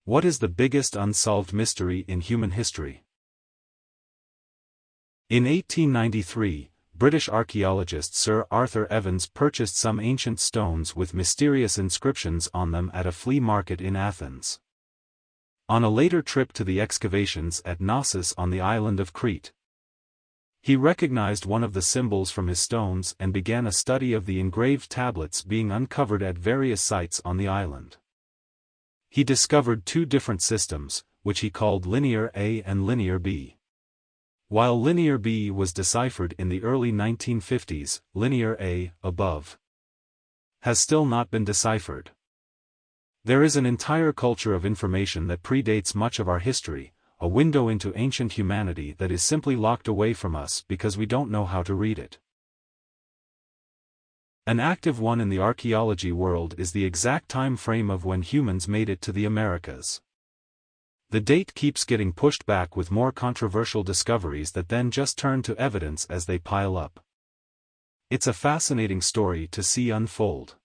What is the biggest unsolved mystery in human history? In 1893, British archaeologist Sir Arthur Evans purchased some ancient stones with mysterious inscriptions on them at a flea market in Athens. On a later trip to the excavations at Knossos on the island of Crete, he recognized one of the symbols from his stones and began a study of the engraved tablets being uncovered at various sites on the island. He discovered two different systems, which he called Linear A and Linear B. While Linear B was deciphered in the early 1950s, Linear A, above, has still not been deciphered. There is an entire culture of information that predates much of our history, a window into ancient humanity that is simply locked away from us because we don't know how to read it. An active one in the archaeology world is the exact time frame of when humans made it to the Americas. The date keeps getting pushed back with more controversial discoveries that then just turn to evidence as they pile up. It's a fascinating story to see unfold.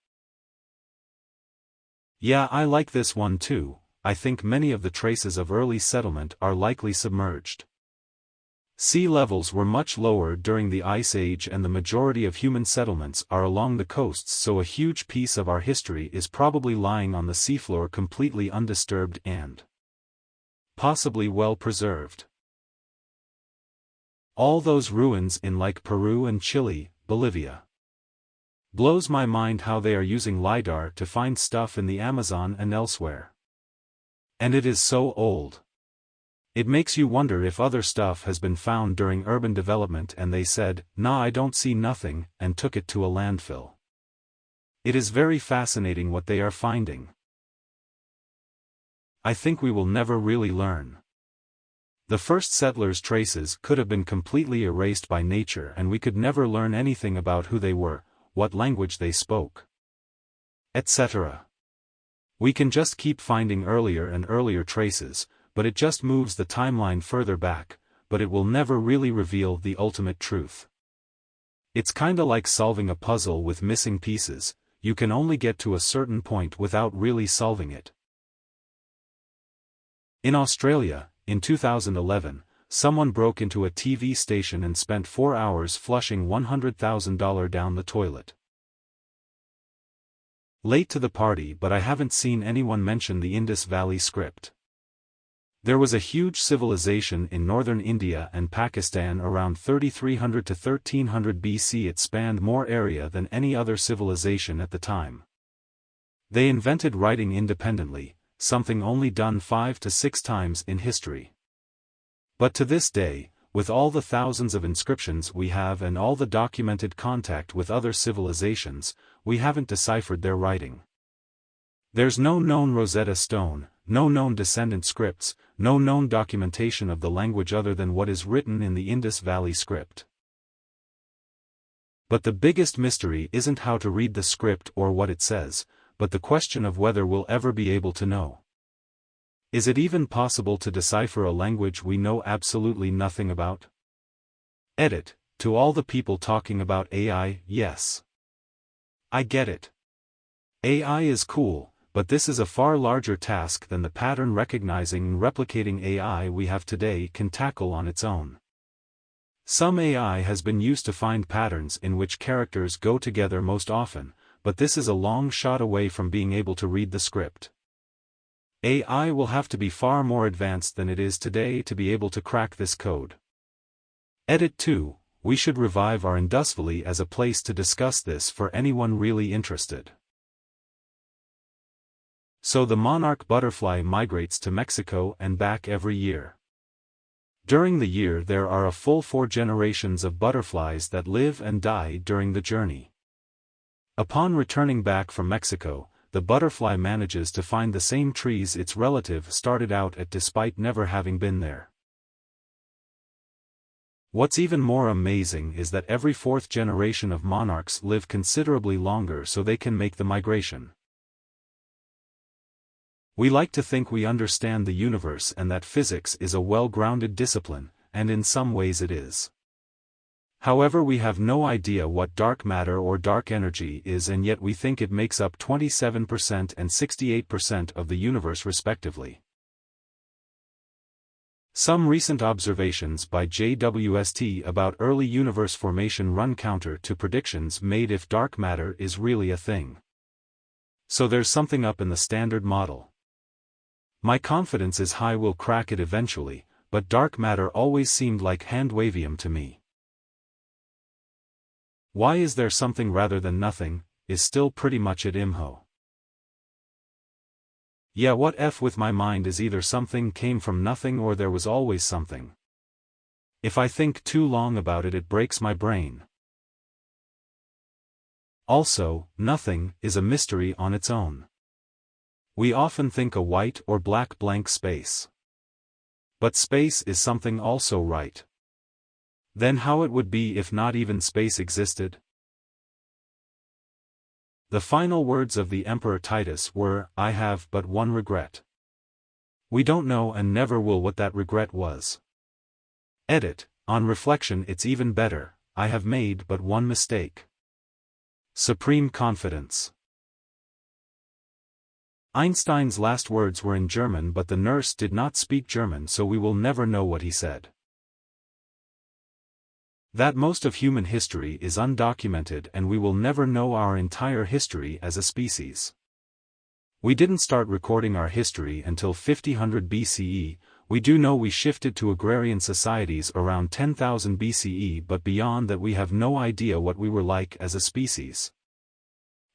Yeah, I like this one too. I think many of the traces of early settlement are likely submerged. Sea levels were much lower during the Ice Age and the majority of human settlements are along the coasts, so a huge piece of our history is probably lying on the seafloor completely undisturbed and possibly well preserved. All those ruins in like Peru and Chile, Bolivia. Blows my mind how they are using LiDAR to find stuff in the Amazon and elsewhere. And it is so old. It makes you wonder if other stuff has been found during urban development and they said, "Nah, I don't see nothing," and took it to a landfill. It is very fascinating what they are finding. I think we will never really learn. The first settlers' traces could have been completely erased by nature and we could never learn anything about who they were, what language they spoke, etc. We can just keep finding earlier and earlier traces, but it just moves the timeline further back, but it will never really reveal the ultimate truth. It's kinda like solving a puzzle with missing pieces, you can only get to a certain point without really solving it. In Australia, in 2011, someone broke into a TV station and spent 4 hours flushing $100,000 down the toilet. Late to the party, but I haven't seen anyone mention the Indus Valley script. There was a huge civilization in northern India and Pakistan around 3300 to 1300 BC. It spanned more area than any other civilization at the time. They invented writing independently, something only done 5 to 6 times in history. But to this day, with all the thousands of inscriptions we have and all the documented contact with other civilizations, we haven't deciphered their writing. There's no known Rosetta Stone, no known descendant scripts, no known documentation of the language other than what is written in the Indus Valley script. But the biggest mystery isn't how to read the script or what it says, but the question of whether we'll ever be able to know. Is it even possible to decipher a language we know absolutely nothing about? Edit, to all the people talking about AI, yes. I get it. AI is cool, but this is a far larger task than the pattern recognizing and replicating AI we have today can tackle on its own. Some AI has been used to find patterns in which characters go together most often, but this is a long shot away from being able to read the script. AI will have to be far more advanced than it is today to be able to crack this code. Edit 2, we should revive our Indus Valley as a place to discuss this for anyone really interested. So the monarch butterfly migrates to Mexico and back every year. During the year there are a full 4 generations of butterflies that live and die during the journey. Upon returning back from Mexico, the butterfly manages to find the same trees its relative started out at despite never having been there. What's even more amazing is that every 4th generation of monarchs live considerably longer so they can make the migration. We like to think we understand the universe and that physics is a well-grounded discipline, and in some ways it is. However, we have no idea what dark matter or dark energy is, and yet we think it makes up 27% and 68% of the universe respectively. Some recent observations by JWST about early universe formation run counter to predictions made if dark matter is really a thing. So there's something up in the Standard Model. My confidence is high we'll crack it eventually, but dark matter always seemed like hand-wavium to me. Why is there something rather than nothing, is still pretty much at IMHO. Yeah, what F with my mind is either something came from nothing or there was always something. If I think too long about it, it breaks my brain. Also, nothing is a mystery on its own. We often think a white or black blank space. But space is something also, right? Then how it would be if not even space existed? The final words of the Emperor Titus were, "I have but one regret." We don't know and never will what that regret was. Edit, on reflection it's even better, I have made but one mistake. Supreme confidence. Einstein's last words were in German, but the nurse did not speak German, so we will never know what he said. That most of human history is undocumented and we will never know our entire history as a species. We didn't start recording our history until 5000 BCE, we do know we shifted to agrarian societies around 10,000 BCE, but beyond that we have no idea what we were like as a species.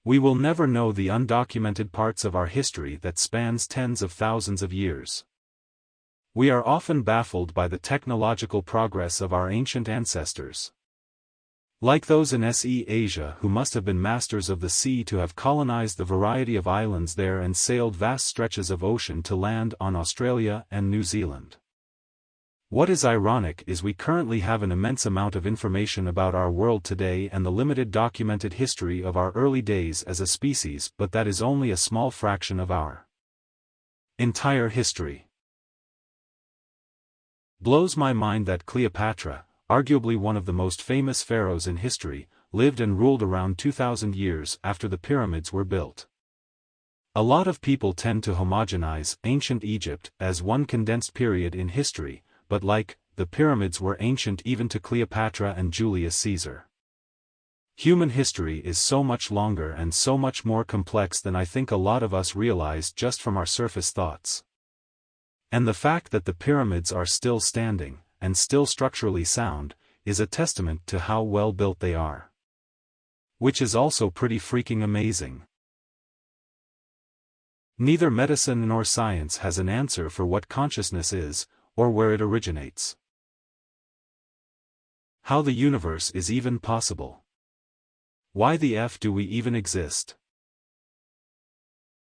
We will never know the undocumented parts of our history that spans tens of thousands of years. We are often baffled by the technological progress of our ancient ancestors. Like those in SE Asia who must have been masters of the sea to have colonized the variety of islands there and sailed vast stretches of ocean to land on Australia and New Zealand. What is ironic is we currently have an immense amount of information about our world today and the limited documented history of our early days as a species, but that is only a small fraction of our entire history. Blows my mind that Cleopatra, arguably one of the most famous pharaohs in history, lived and ruled around 2000 years after the pyramids were built. A lot of people tend to homogenize ancient Egypt as one condensed period in history, but like, the pyramids were ancient even to Cleopatra and Julius Caesar. Human history is so much longer and so much more complex than I think a lot of us realize just from our surface thoughts. And the fact that the pyramids are still standing, and still structurally sound, is a testament to how well built they are. Which is also pretty freaking amazing. Neither medicine nor science has an answer for what consciousness is, or where it originates. How the universe is even possible. Why the F do we even exist?